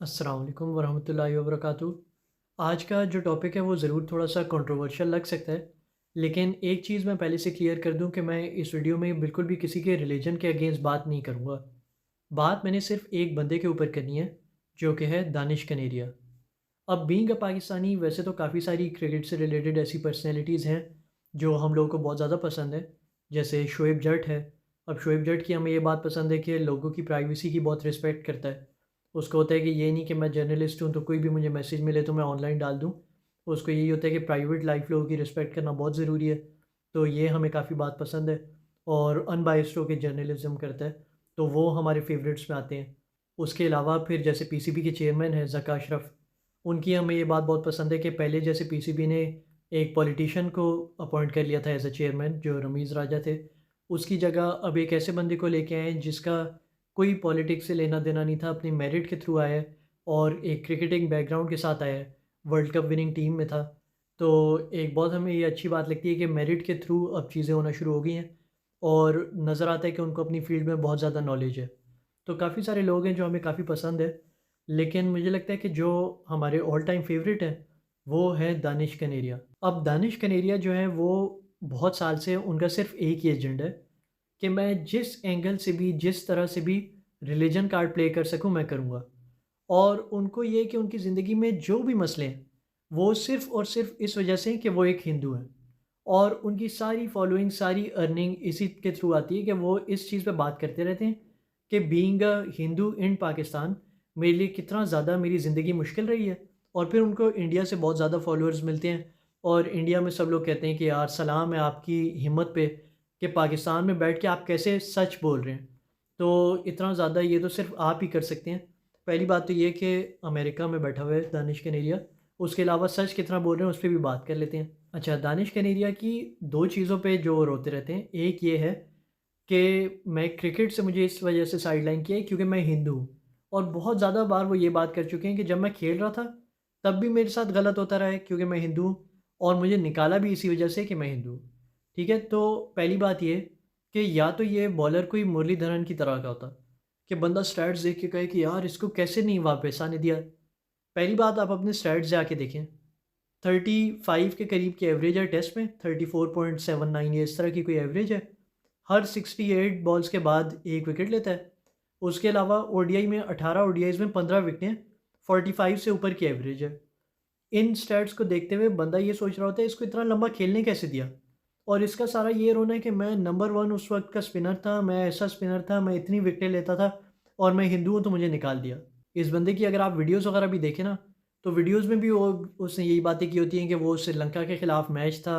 अस्सलाम वालेकुम वरहमतुल्लाहि वबरकातुहू। आज का जो टॉपिक है वो ज़रूर थोड़ा-सा कंट्रोवर्शियल लग सकता है, लेकिन एक चीज़ मैं पहले से क्लियर कर दूँ कि मैं इस वीडियो में बिल्कुल भी किसी के रिलीजन के अगेंस्ट बात नहीं करूँगा। बात मैंने सिर्फ़ एक बंदे के ऊपर करनी है, जो कि है दानिश कनेरिया। अब बीइंग अ पाकिस्तानी वैसे तो काफ़ी सारी क्रिकेट से रिलेटेड ऐसी पर्सनैलिटीज़ हैं, जो हम लोगों को बहुत ज़्यादा पसंद है। जैसे शोएब जट है। अब शोएब जट की हमें ये बात पसंद है कि लोगों की प्राइवेसी की बहुत रिस्पेक्ट करता है। उसको होता है कि ये नहीं कि मैं जर्नलिस्ट हूँ तो कोई भी मुझे मैसेज मिले तो मैं ऑनलाइन डाल दूँ। उसको यही होता है कि प्राइवेट लाइफ़ लोगों की रिस्पेक्ट करना बहुत ज़रूरी है। तो ये हमें काफ़ी बात पसंद है और अनबायस्ड होके जर्नलिज़्म करता है, तो वो हमारे फ़ेवरेट्स में आते हैं। उसके अलावा फिर जैसे पीसीबी के चेयरमैन हैं ज़का अशरफ, उनकी हमें ये बात बहुत पसंद है कि पहले जैसे पीसीबी ने एक पॉलिटिशियन को अपॉइंट कर लिया था एज़ अ चेयरमैन जो रमीज़ राजा थे, उसकी जगह अब एक ऐसे बंदे को लेके आए हैं जिसका कोई पॉलिटिक्स से लेना देना नहीं था, अपनी मेरिट के थ्रू आया है और एक क्रिकेटिंग बैकग्राउंड के साथ आया है, वर्ल्ड कप विनिंग टीम में था। तो एक बहुत हमें ये अच्छी बात लगती है कि मेरिट के थ्रू अब चीज़ें होना शुरू हो गई हैं और नज़र आता है कि उनको अपनी फ़ील्ड में बहुत ज़्यादा नॉलेज है। तो काफ़ी सारे लोग हैं जो हमें काफ़ी पसंद है, लेकिन मुझे लगता है कि जो हमारे ऑल टाइम फ़ेवरेट हैं, वो है दानिश कनेरिया। अब दानिश कनेरिया जो है वो बहुत साल से उनका सिर्फ़ एक ही एजेंडा है कि मैं जिस एंगल से भी, जिस तरह से भी रिलीजन कार्ड प्ले कर सकूँ, मैं करूँगा। और उनको ये है कि उनकी ज़िंदगी में जो भी मसले हैं, वो सिर्फ़ और सिर्फ़ इस वजह से हैं कि वो एक हिंदू हैं। और उनकी सारी फ़ॉलोइंग, सारी अर्निंग इसी के थ्रू आती है कि वो इस चीज़ पे बात करते रहते हैं कि बीइंग अ हिंदू इन पाकिस्तान मेरे लिए कितना ज़्यादा मेरी ज़िंदगी मुश्किल रही है। और फिर उनको इंडिया से बहुत ज़्यादा फ़ॉलोअर्स मिलते हैं और इंडिया में सब लोग कहते हैं कि यार सलाम है आपकी हिम्मत पे कि पाकिस्तान में बैठ के आप कैसे सच बोल रहे हैं। तो इतना ज़्यादा ये तो सिर्फ़ आप ही कर सकते हैं। पहली बात तो ये कि अमेरिका में बैठा हुआ है दानिश कनेरिया, उसके अलावा सच कितना बोल रहे हैं उस पे भी बात कर लेते हैं। अच्छा, दानिश कनेरिया की 2 चीज़ों पे जो रोते रहते हैं, एक ये है कि मैं क्रिकेट से मुझे इस वजह से साइडलाइन किया है क्योंकि मैं हिंदू हूँ। और बहुत ज़्यादा बार वो ये बात कर चुके हैं कि जब मैं खेल रहा था, तब भी मेरे साथ गलत होता रहा है क्योंकि मैं हिंदू हूँ और मुझे निकाला भी इसी वजह से कि मैं हिंदू हूँ। ठीक है? तो पहली बात ये कि या तो ये बॉलर कोई मुरलीधरन की तरह का होता, कि बंदा स्टैट्स देख के कहे कि यार इसको कैसे नहीं वापस आने दिया। पहली बात आप अपने स्टैट्स जाके देखें, 35 के करीब की एवरेज है टेस्ट में, 34.79 या इस तरह की कोई एवरेज है। हर 68 बॉल्स के बाद 1 विकेट लेता है। उसके अलावा ओडीआई में 18 ओडीआईज़ में 15 विकेटें, 45 से ऊपर की एवरेज है। इन स्टैट्स को देखते हुए बंदा ये सोच रहा होता है इसको इतना लंबा खेलने कैसे दिया? और इसका सारा ये रोना है कि मैं नंबर 1 उस वक़्त का स्पिनर था, मैं ऐसा स्पिनर था, मैं इतनी विकेटें लेता था और मैं हिंदू हूँ तो मुझे निकाल दिया। इस बंदे की अगर आप वीडियोज़ वगैरह भी देखें ना, तो वीडियोज़ में भी वो उसने यही बातें की होती हैं कि वो श्रीलंका के खिलाफ मैच था,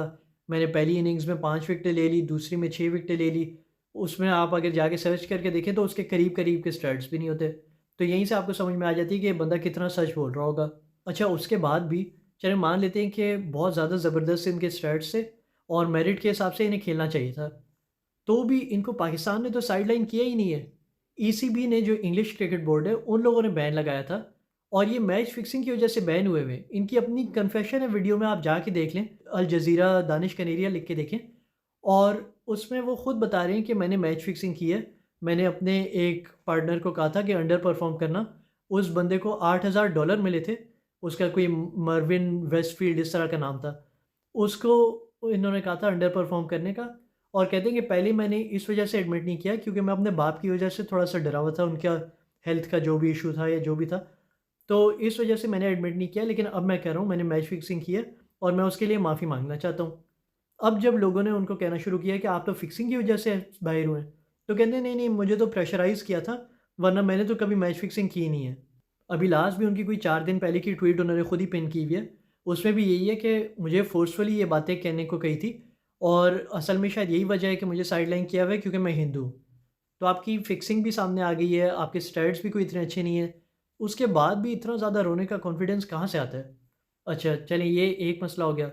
मैंने पहली इनिंग्स में 5 विकेटें ले ली, दूसरी में 6 विकेटें ले ली। उसमें आप अगर जाके सर्च करके देखें तो उसके करीब-करीब के स्टैट्स भी नहीं होते। तो यहीं से आपको समझ में आ जाती है कि ये बंदा कितना सच बोल रहा होगा। अच्छा, उसके बाद भी चलिए मान लेते हैं कि बहुत ज़्यादा ज़बरदस्त इनके स्टैट्स थे और मेरिट के हिसाब से इन्हें खेलना चाहिए था। तो भी इनको पाकिस्तान ने तो साइडलाइन किया ही नहीं है। ईसीबी ने जो इंग्लिश क्रिकेट बोर्ड है, उन लोगों ने बैन लगाया था और ये मैच फिक्सिंग की वजह से बैन हुए हुए हैं। इनकी अपनी कन्फेशन है, वीडियो में आप जाके देख लें, अल जज़ीरा दानिश कनेरिया लिख के देखें और उसमें वो खुद बता रहे हैं कि मैंने मैच फिक्सिंग की है। मैंने अपने एक पार्टनर को कहा था कि अंडर परफ़ॉर्म करना, उस बंदे को $8000 मिले थे। उसका कोई मर्विन वेस्टफ़ील्ड इस तरह का नाम था। उसको इन्होंने कहा था अंडर परफ़ॉर्म करने का और कहते हैं कि पहले मैंने इस वजह से एडमिट नहीं किया क्योंकि मैं अपने बाप की वजह से थोड़ा-सा डरा हुआ था, उनका हेल्थ का जो भी इश्यू था या जो भी था। तो इस वजह से मैंने एडमिट नहीं किया, लेकिन अब मैं कह रहा हूँ मैंने मैच फिक्सिंग की है और मैं उसके लिए माफ़ी माँगना चाहता हूँ। अब जब लोगों ने उनको कहना शुरू किया कि आप तो फिक्सिंग की वजह से बाहर हुए हैं, तो कहते हैं नहीं-नहीं मुझे तो प्रेशराइज़ किया था, वरना मैंने तो कभी मैच फिक्सिंग की ही नहीं है। अभी लास्ट भी उनकी कोई 4 दिन पहले की ट्वीट उन्होंने खुद ही पिन की हुई है। उसमें भी यही है कि मुझे फ़ोर्सफुली ये बातें कहने को कही थी और असल में शायद यही वजह है कि मुझे साइडलाइन किया हुआ है क्योंकि मैं हिंदू हूँ। तो आपकी फिक्सिंग भी सामने आ गई है, आपके स्टैट्स भी कोई इतने अच्छे नहीं हैं, उसके बाद भी इतना ज़्यादा रोने का कॉन्फिडेंस कहाँ से आता है? अच्छा, चलिए ये एक मसला हो गया।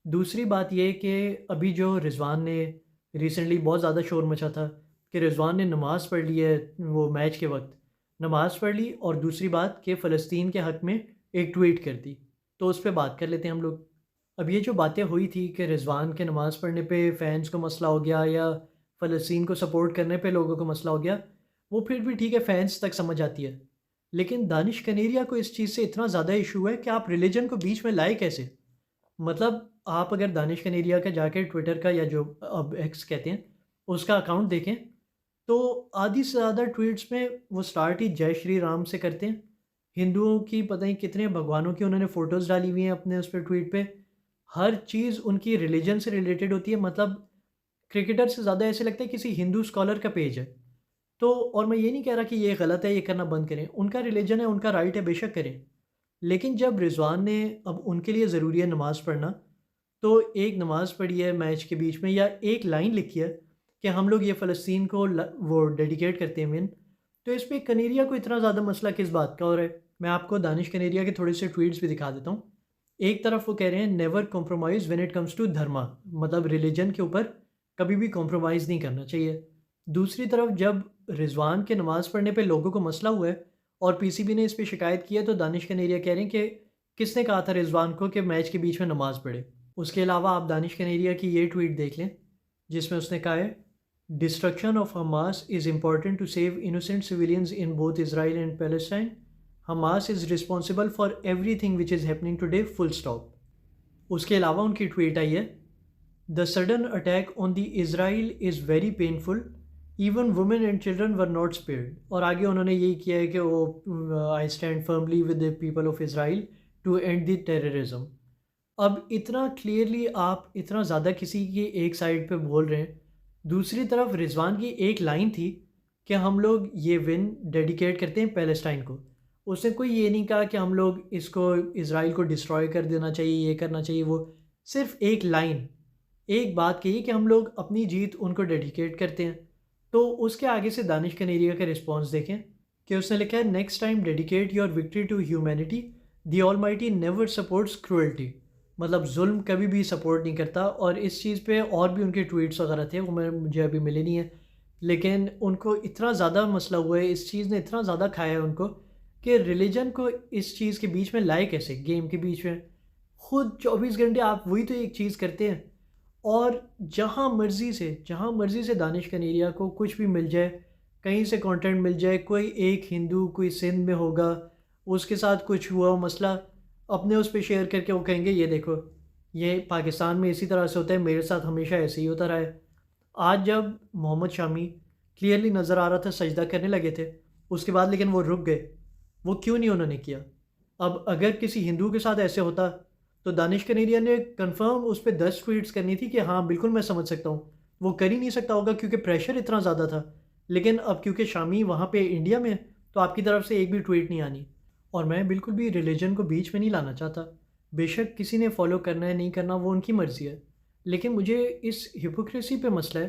दूसरी बात ये कि अभी जो रिज़वान ने रिसेंटली बहुत ज़्यादा शोर मचा था कि रिज़वान ने नमाज़ पढ़ ली है वो मैच के वक़्त। नमाज़ पढ़ ली और दूसरी बात कि फ़लस्तीन के हक़ में एक ट्वीट कर दी। तो उस पे बात कर लेते हैं हम लोग। अब ये जो बातें हुई थी कि रिज़वान के नमाज़ पढ़ने पे फ़ैन्स को मसला हो गया या फ़लस्तीन को सपोर्ट करने पे लोगों को मसला हो गया, वो फिर भी ठीक है, फ़ैन्स तक समझ आती है। लेकिन दानिश कनेरिया को इस चीज़ से इतना ज़्यादा इशू है कि आप रिलीजन को बीच में लाए कैसे? मतलब आप अगर दानिश कनेरिया का जाके ट्विटर का या जो अब एक्स कहते हैं, उसका अकाउंट देखें, तो आधी से ज़्यादा ट्वीट्स में वो स्टार्ट ही जय श्री राम से करते हैं। हिंदुओं की पता नहीं कितने भगवानों की उन्होंने फ़ोटोज़ डाली हुई हैं अपने उस पे ट्वीट पे। हर चीज़ उनकी रिलीजन से रिलेटेड होती है, मतलब क्रिकेटर से ज़्यादा ऐसे लगता है किसी हिंदू स्कॉलर का पेज है। तो और मैं ये नहीं कह रहा कि ये गलत है, ये करना बंद करें। उनका रिलीजन है, उनका राइट है, बेशक करें। लेकिन जब रिज़वान ने अब उनके लिए ज़रूरी है नमाज़ पढ़ना, तो एक नमाज़ पढ़ी है मैच के बीच में या एक लाइन लिखी है कि हम लोग ये फ़लस्तीन को वो डेडिकेट करते हैं विन, तो इस पे कनेरिया को इतना ज़्यादा मसला किस बात का हो रहा है? मैं आपको दानिश कनेरिया के थोड़े से ट्वीट्स भी दिखा देता हूँ। एक तरफ वो कह रहे हैं never compromise when it comes to dharma, मतलब रिलीजन के ऊपर कभी भी कॉम्प्रोमाइज़ नहीं करना चाहिए। दूसरी तरफ जब रिज़वान के नमाज़ पढ़ने पे लोगों को मसला हुआ है और पीसीबी ने इस पे शिकायत की है, तो दानिश कनेरिया कह रहे हैं कि किसने कहा था रिज़वान को कि मैच के बीच में नमाज़ पढ़े। उसके अलावा आप दानिश कनेरिया की ये ट्वीट देख लें, जिसमें उसने कहा है, destruction of Hamas is important to save innocent civilians in both Israel and Palestine. Hamas is responsible for everything which is happening today, full stop. उसके अलावा उनकी ट्वीट आई है, the sudden attack on the Israel is very painful, even women and children were not spared. और आगे उन्होंने यही किया है कि वो I stand firmly with the people of Israel to and the terrorism. अब इतना क्लियरली आप इतना ज़्यादा किसी की एक साइड पे बोल रहे हैं। दूसरी तरफ रिजवान की एक लाइन थी कि हम लोग ये विन डेडिकेट करते हैं पैलेस्टाइन को। उसने कोई ये नहीं कहा कि हम लोग इसको इसराइल को डिस्ट्रॉय कर देना चाहिए, ये करना चाहिए वो। सिर्फ एक लाइन, एक बात कही कि हम लोग अपनी जीत उनको डेडिकेट करते हैं। तो उसके आगे से दानिश कनेरिया का रिस्पॉन्स देखें कि उसने लिखा है, next time dedicate your victory to humanity, the almighty never supports cruelty. मतलब जुल्म कभी भी सपोर्ट नहीं करता। और इस चीज़ पे और भी उनके ट्वीट्स वगैरह थे, वो मुझे अभी मिले नहीं है। लेकिन उनको इतना ज़्यादा मसला हुआ है, इस चीज़ ने इतना ज़्यादा खाया है उनको कि रिलीजन को इस चीज़ के बीच में लाए कैसे, गेम के बीच में। खुद 24 घंटे आप वही तो एक चीज़ करते हैं, और जहाँ मर्ज़ी से दानिश कनेरिया को कुछ भी मिल जाए, कहीं से कंटेंट मिल जाए, कोई एक हिंदू कोई सिंध में होगा, उसके साथ कुछ हुआ मसला, अपने उस पे शेयर करके वो कहेंगे ये देखो, ये पाकिस्तान में इसी तरह से होता है, मेरे साथ हमेशा ऐसे ही होता रहा है। आज जब मोहम्मद शामी क्लियरली नज़र आ रहा था सजदा करने लगे थे, उसके बाद लेकिन वो रुक गए। वो क्यों नहीं उन्होंने किया? अब अगर किसी हिंदू के साथ ऐसे होता, तो दानिश कनेरिया ने कंफर्म उस पे 10 ट्वीट्स करनी थी कि हाँ बिल्कुल मैं समझ सकता हूँ। वो कर ही नहीं सकता होगा क्योंकि प्रेशर इतना ज़्यादा था। लेकिन अब क्योंकि शामी वहाँ पे इंडिया में है, तो आपकी तरफ से एक भी ट्वीट नहीं आनी। और मैं बिल्कुल भी रिलीजन को बीच में नहीं लाना चाहता। बेशक किसी ने फॉलो करना है नहीं करना वो उनकी मर्ज़ी है। लेकिन मुझे इस हिपोक्रेसी पे मसला है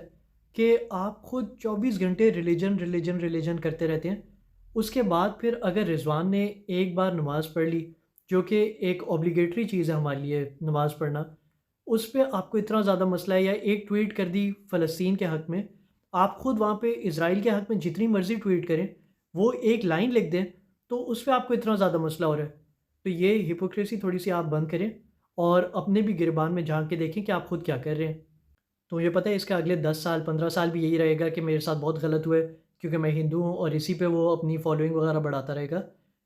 कि आप खुद 24 घंटे रिलीजन रिलीजन रिलीजन करते रहते हैं। उसके बाद फिर अगर रिजवान ने एक बार नमाज़ पढ़ ली, जो कि एक ऑब्लिगेटरी चीज़ है हमारे लिए नमाज़ पढ़ना, उस पे आपको इतना ज़्यादा मसला है, या एक ट्वीट कर दी फ़लस्तीन के हक़ में, आप खुद वहाँ पे इज़राइल के हक़ में जितनी मर्ज़ी ट्वीट करें, वो एक लाइन लिख दें, तो उस पे आपको इतना ज़्यादा मसला हो रहा है। तो ये हिपोक्रेसी थोड़ी-सी आप बंद करें और अपने भी गिरबान में झाँक के देखें कि आप खुद क्या कर रहे हैं। तो मुझे पता है इसके अगले 10 साल 15 साल भी यही रहेगा कि मेरे साथ बहुत गलत हुआ है क्योंकि मैं हिंदू हूँ, और इसी पे वो अपनी फॉलोइंग वगैरह बढ़ाता रहेगा।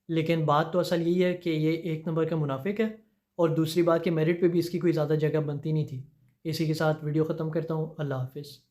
लेकिन बात तो असल यही है कि ये एक नंबर का मुनाफिक है, और दूसरी बात कि मेरिट पे भी इसकी कोई ज़्यादा जगह बनती नहीं थी। इसी के साथ वीडियो ख़त्म करता हूँ। अल्लाह हाफ़िज़।